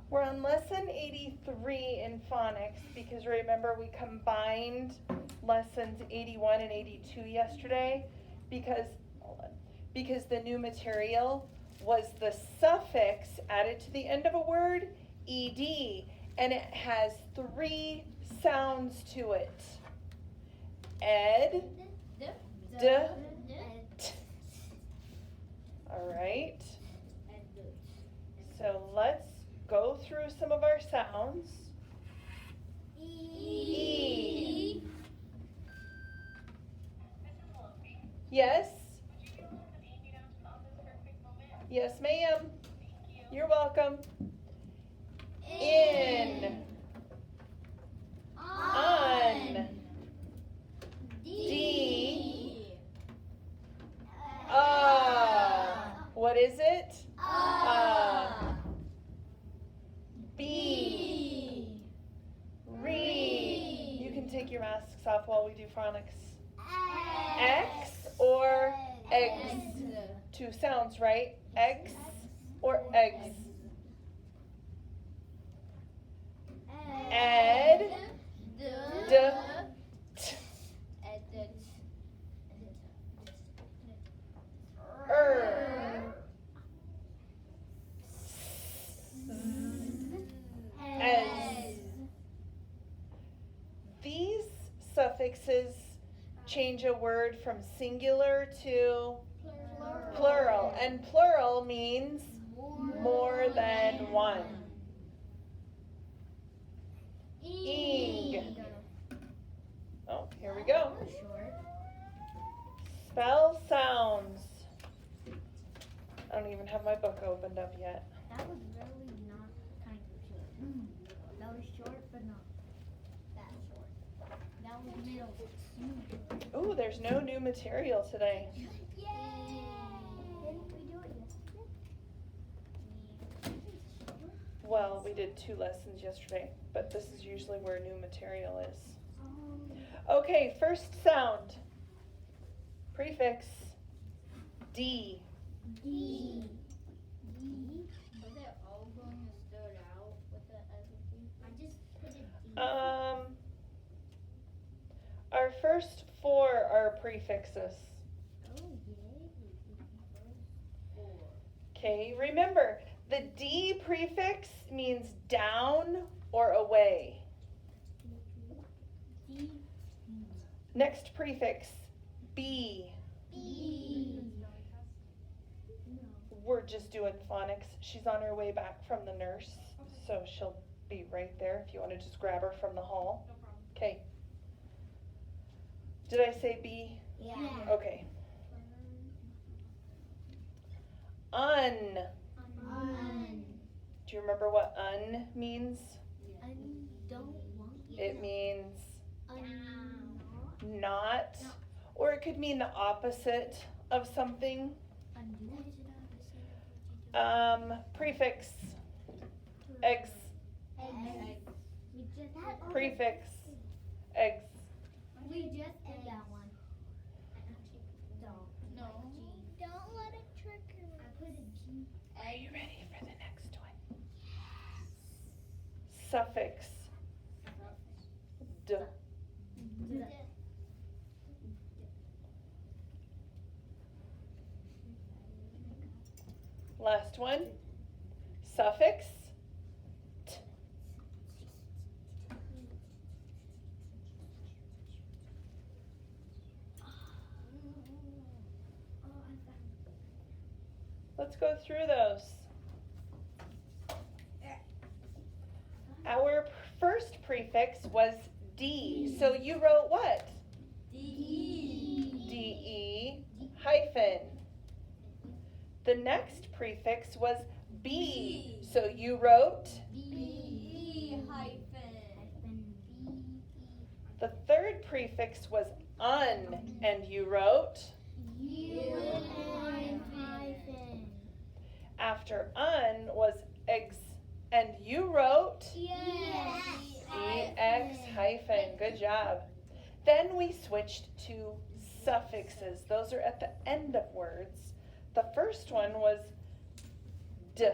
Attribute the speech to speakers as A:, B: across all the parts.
A: We're on lesson 83 in phonics because remember we combined lessons 81 and 82 yesterday because the new material was the suffix added to the end of a word, ed, and it has 3 sounds to it. Ed, d, t. All right. So let's go through some of our sounds. E. Yes. Yes, ma'am. You're welcome. In. On. D. What is it? B. Re. You can take your masks off while we do phonics. X or eggs. 2 sounds, right? Eggs or eggs. Ed. D. T. As. These suffixes change a word from singular to plural, and plural means more than one. Ing. Oh, here we go. Spell sounds. I don't even have my book opened up yet.
B: That was really not kind of short. That was short, but not that short. That was middle.
A: Ooh, there's no new material today.
B: Yay! Didn't we do it yesterday?
A: Well, we did 2 lessons yesterday, but this is usually where new material is. Okay, first sound. Prefix. D.
B: D. Are they all going to start out with the other thing? I just put a D.
A: Our first 4 are prefixes.
B: Oh, yay.
A: Okay, remember, the D prefix means down or away.
B: D.
A: Next prefix, B.
B: B.
A: We're just doing phonics. She's on her way back from the nurse, so she'll be right there if you want to just grab her from the hall.
B: No problem.
A: Okay. Did I say B?
B: Yeah.
A: Okay. Un. Do you remember what un means?
B: Don't want
A: It means not, or it could mean the opposite of something. Prefix. Eggs. Prefix. Eggs.
B: We just did that one. Don't. No. Don't let it trick you. I put a G.
A: Are you ready for the next one? Suffix. D. Last one. Suffix. T. Let's go through those. Our first prefix was D. So you wrote what? D-E hyphen. The next prefix was B. So you wrote?
B: B hyphen.
A: The third prefix was un. And you wrote?
B: hyphen.
A: After un was ex. And you wrote? EX hyphen. Good job. Then we switched to suffixes. Those are at the end of words. The first one was D.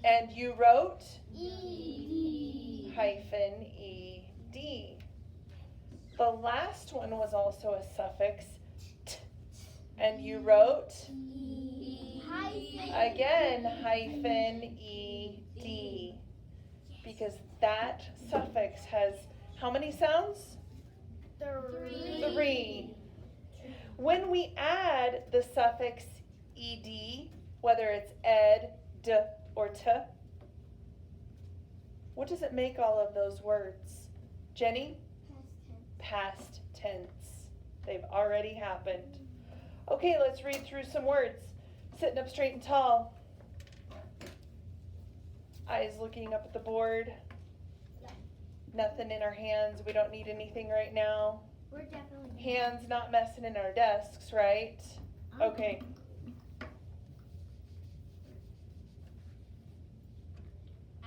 A: And you wrote
B: E.
A: hyphen ed. The last one was also a suffix t, and you wrote again hyphen ed, because that suffix has how many sounds? 3. When we add the suffix ed, whether it's ed, d, or t, what does it make all of those words? Jenny? Past tense. They've already happened. Okay, let's read through some words. Sitting up straight and tall. Eyes looking up at the board. Nothing in our hands. We don't need anything right now.
B: We're definitely
A: Hands not messing in our desks, right? Okay.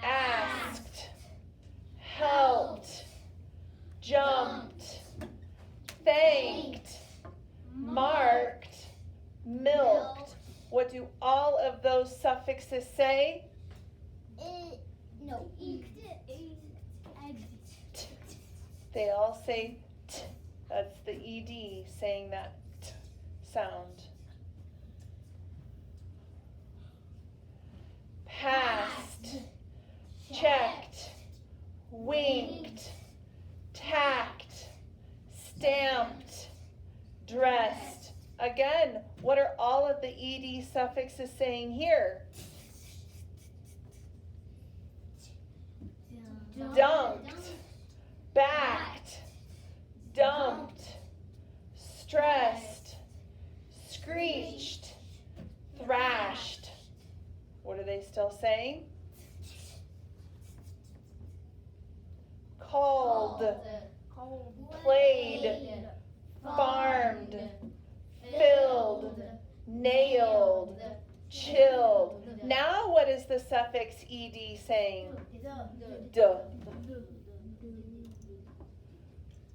A: Asked, helped, jumped, thanked, marked, milked. What do all of those suffixes say?
B: No.
A: They all say t. That's the ed saying that t sound. Passed, checked, winked, tacked, stamped, dressed. Again, what are all of the ed suffixes saying here? Dunked, backed, dumped, stressed, screeched, thrashed. What are they still saying? Called, played, farmed, filled, nailed, chilled. Now what is the suffix ed saying? Duh.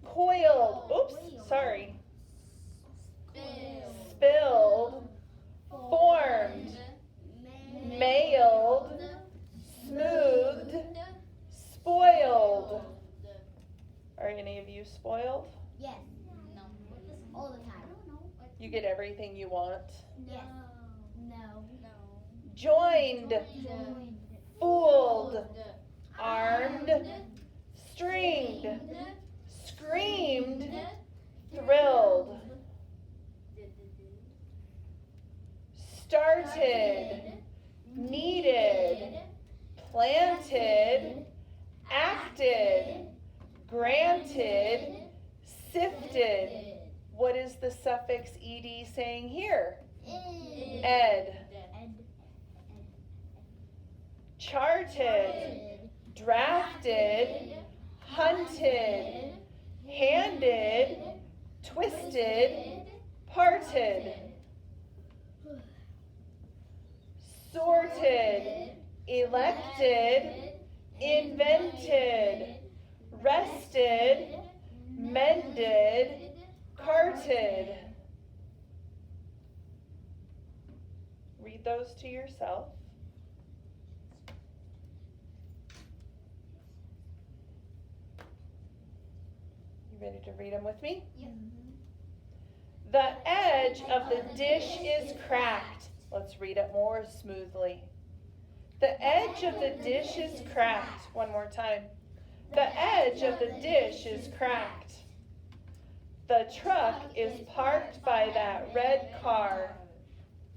A: Coiled, oops, sorry. Spilled, formed, mailed, smoothed, spoiled. Are any of you spoiled?
B: Yes. No. All the time.
A: You get everything you want.
B: Yes. No.
A: Joined, fooled, armed, stringed, screamed, thrilled, started, needed, planted, acted, granted, sifted. What is the suffix ed saying here? Ed. Charted, drafted, hunted, handed, twisted, parted, sorted, elected, invented, rested, mended, carted. Read those to yourself. You ready to read them with me?
B: Yeah.
A: The edge of the dish is cracked. Let's read it more smoothly. The edge of the dish is cracked. One more time. The edge of the dish is cracked. The truck is parked by that red car.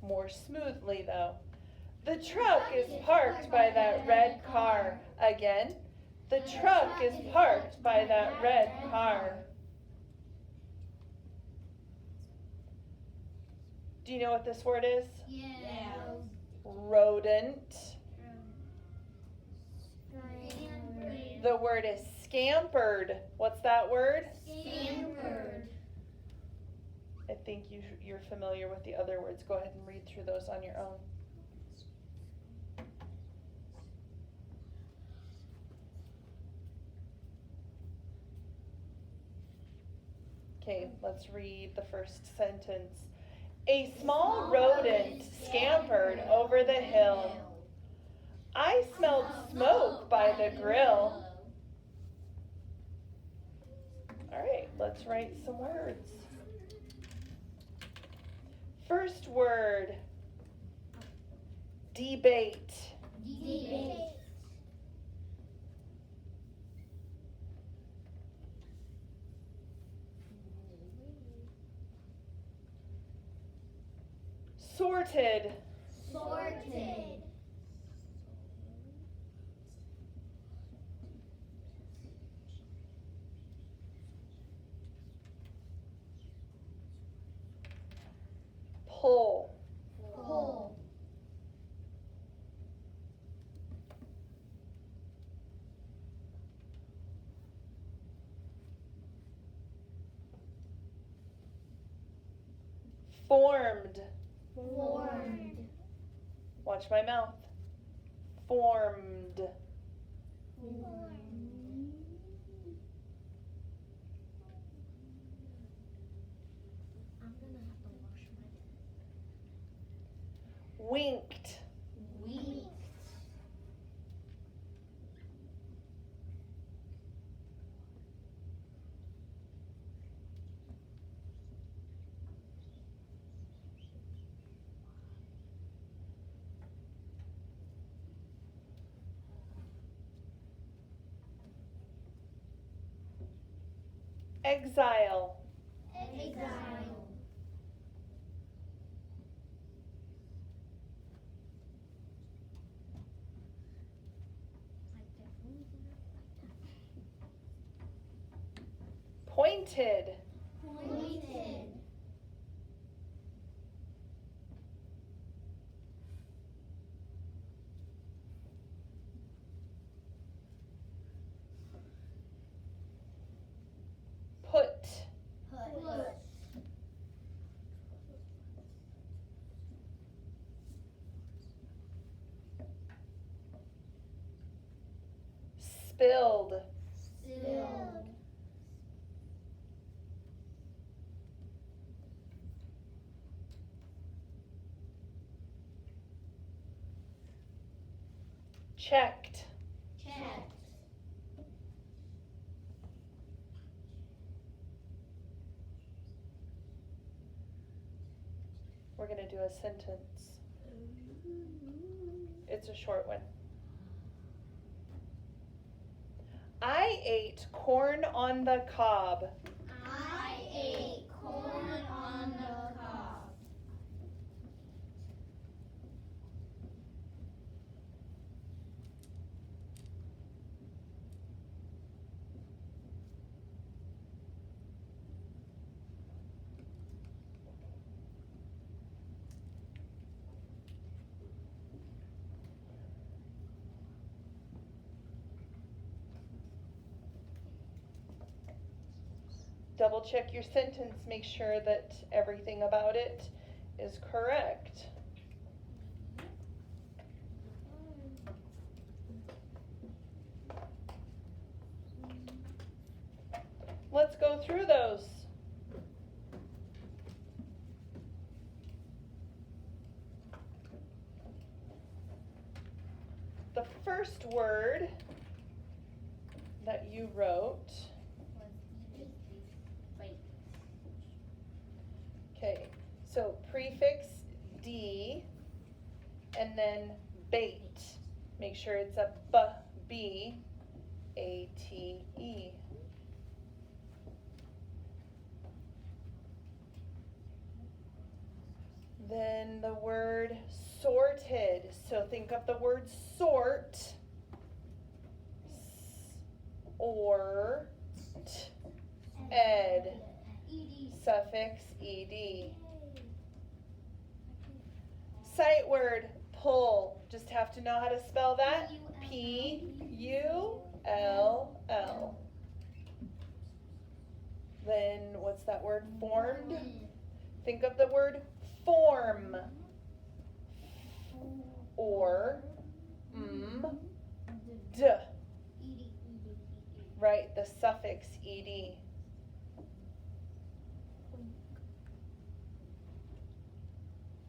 A: More smoothly though. The truck is parked by that red car. Again. The truck is parked by that red car. Do you know what this word is?
B: Yeah.
A: Rodent. The word is scampered. What's that word?
B: Scampered.
A: I think you're familiar with the other words. Go ahead and read through those on your own. Okay, let's read the first sentence. A small rodent scampered over the hill. I smelled smoke by the grill. All right, let's write some words. First word, debate.
B: Debate.
A: Sorted.
B: Sorted.
A: Pull.
B: Pull.
A: Formed.
B: Formed.
A: Watch my mouth. Formed.
B: I'm gonna have to wash my hands.
A: Winked.
B: Winked.
A: Exile.
B: Exile.
A: Pointed.
B: Pointed.
A: Put.
B: Put.
A: Spilled.
B: Spilled.
A: Checked.
B: Checked.
A: We're going to do a sentence. It's a short one. I ate corn on the cob.
B: I ate corn on the cob.
A: Double check your sentence. Make sure that everything about it is correct. Let's go through those. The first word that you wrote, okay, so prefix D and then bait. Make sure it's a B-A-T-E. Then the word sorted. So think of the word sort. Or ed. Suffix ed. Sight word pull. Just have to know how to spell that. P-U-L-L. Then what's that word? Formed. Think of the word form. Or d. Right, the suffix ed.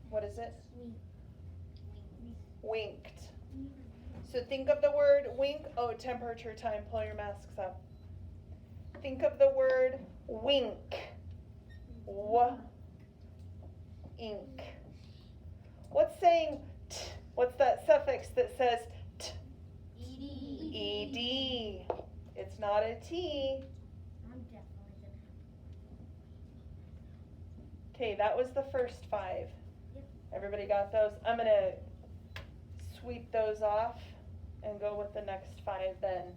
A: What is it? Winked. So think of the word wink. Oh, temperature time. Pull your masks up. Think of the word wink. Ink. What's saying t? What's that suffix that says t? Ed. It's not a T.
B: I'm definitely gonna have.
A: Okay, that was the first 5.
B: Yep.
A: Everybody got those? I'm going to sweep those off and go with the next 5 then.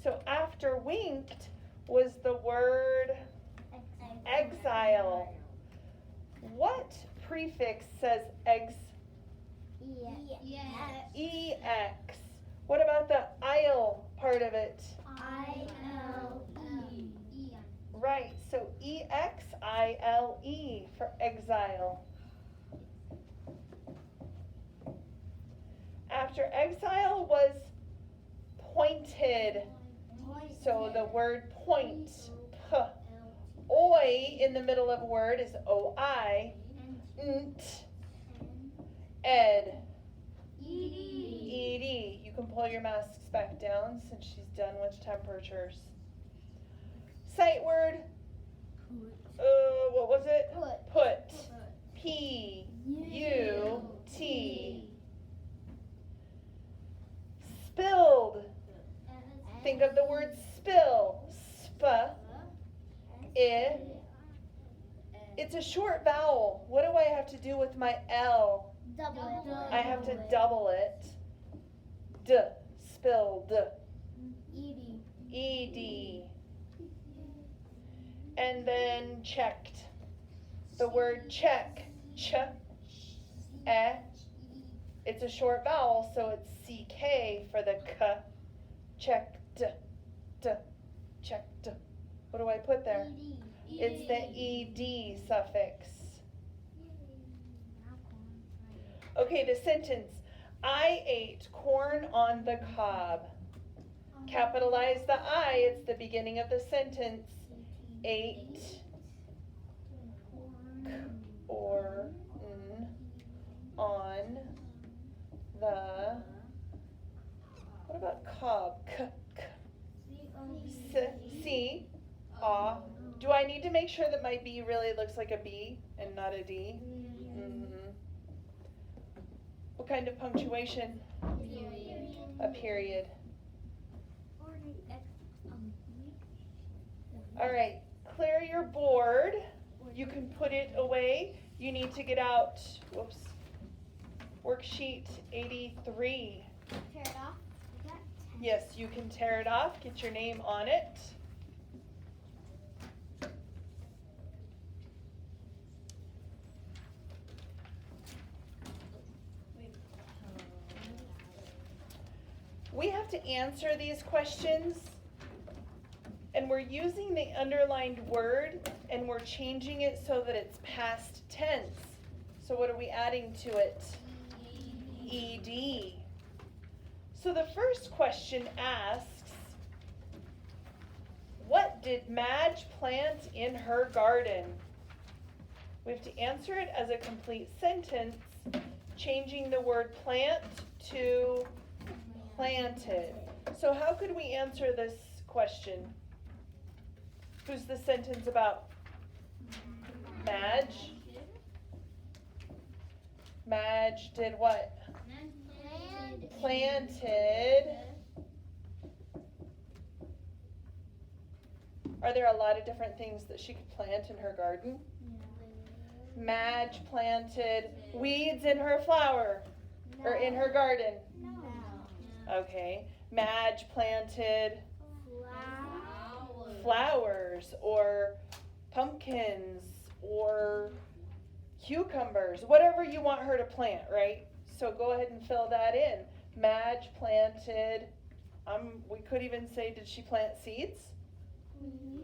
A: So after winked was the word exile. What prefix says ex? EX. What about the isle part of it? Right, so EXILE for exile. After exile was pointed. So the word point, p. Oi in the middle of a word is OI. Nt, ed. ED. You can pull your masks back down since she's done with temperatures. Sight word. What was it? Put. P-U-T. Spilled. Think of the word spill. Sp. I. It's a short vowel. What do I have to do with my L? I have to double it. D. Spilled. Ed. And then checked. The word check. Ch. E. It's a short vowel, so it's CK for the K. Checked. D. Checked. What do I put there? It's the ED suffix. Okay, the sentence. I ate corn on the cob. Capitalize the I. It's the beginning of the sentence. Ate or on the. What about cob? C. Do I need to make sure that my B really looks like a B and not a D? What kind of punctuation? A period. All right, clear your board. You can put it away. You need to get out, worksheet 83.
B: Tear it off.
A: Yes, you can tear it off, get your name on it. We have to answer these questions, and we're using the underlined word, and we're changing it so that it's past tense. So what are we adding to it? ED. So the first question asks, what did Madge plant in her garden? We have to answer it as a complete sentence, changing the word plant to planted. So how could we answer this question? Who's the sentence about? Madge. Madge did what? Planted. Are there a lot of different things that she could plant in her garden? Madge planted weeds in her flower, or in her garden. Okay. Madge planted flowers or pumpkins or cucumbers, whatever you want her to plant, right? So go ahead and fill that in. Madge planted, we could even say, did she plant seeds?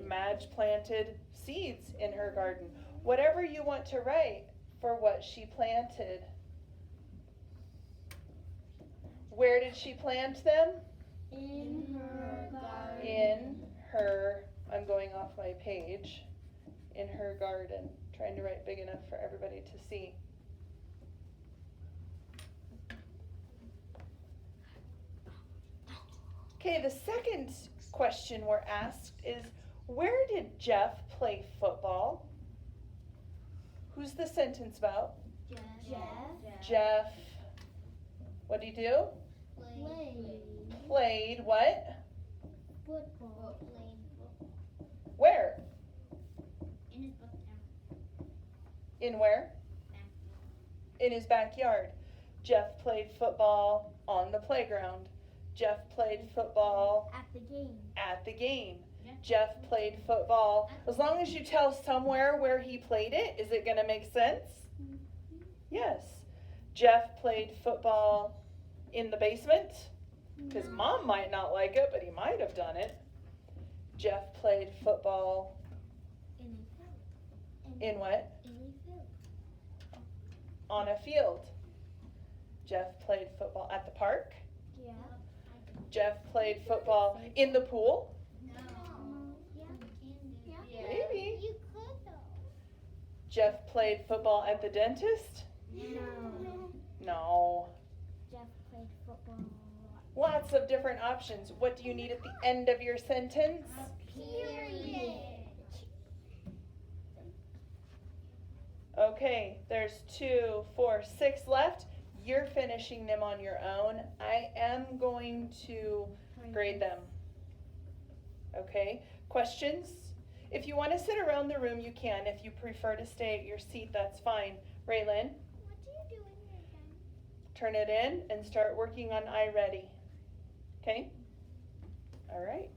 A: Madge planted seeds in her garden. Whatever you want to write for what she planted. Where did she plant them?
B: In her garden.
A: In her, I'm going off my page, in her garden. Trying to write big enough for everybody to see. Okay, the second question we're asked is, where did Jeff play football? Who's the sentence about? Jeff, what did he do? Played what?
B: Football.
A: Where?
B: In his backyard.
A: In where? In his backyard. Jeff played football on the playground. Jeff played football
B: At the game.
A: at the game. Jeff played football. As long as you tell somewhere where he played it, is it going to make sense? Yes. Jeff played football in the basement. His mom might not like it, but he might have done it. Jeff played football
B: In a field.
A: in what?
B: In a field.
A: On a field. Jeff played football at the park.
B: Yeah.
A: Jeff played football in the pool.
B: No. Yeah.
A: Maybe.
B: You could though.
A: Jeff played football at the dentist.
B: No.
A: No.
B: Jeff played football.
A: Lots of different options. What do you need at the end of your sentence?
B: Period.
A: Okay, there's 2, 4, 6 left. You're finishing them on your own. I am going to grade them. Okay, questions? If you want to sit around the room, you can. If you prefer to stay at your seat, that's fine. Raylan,
B: What do you do in here again?
A: turn it in and start working on I Ready. Okay? All right.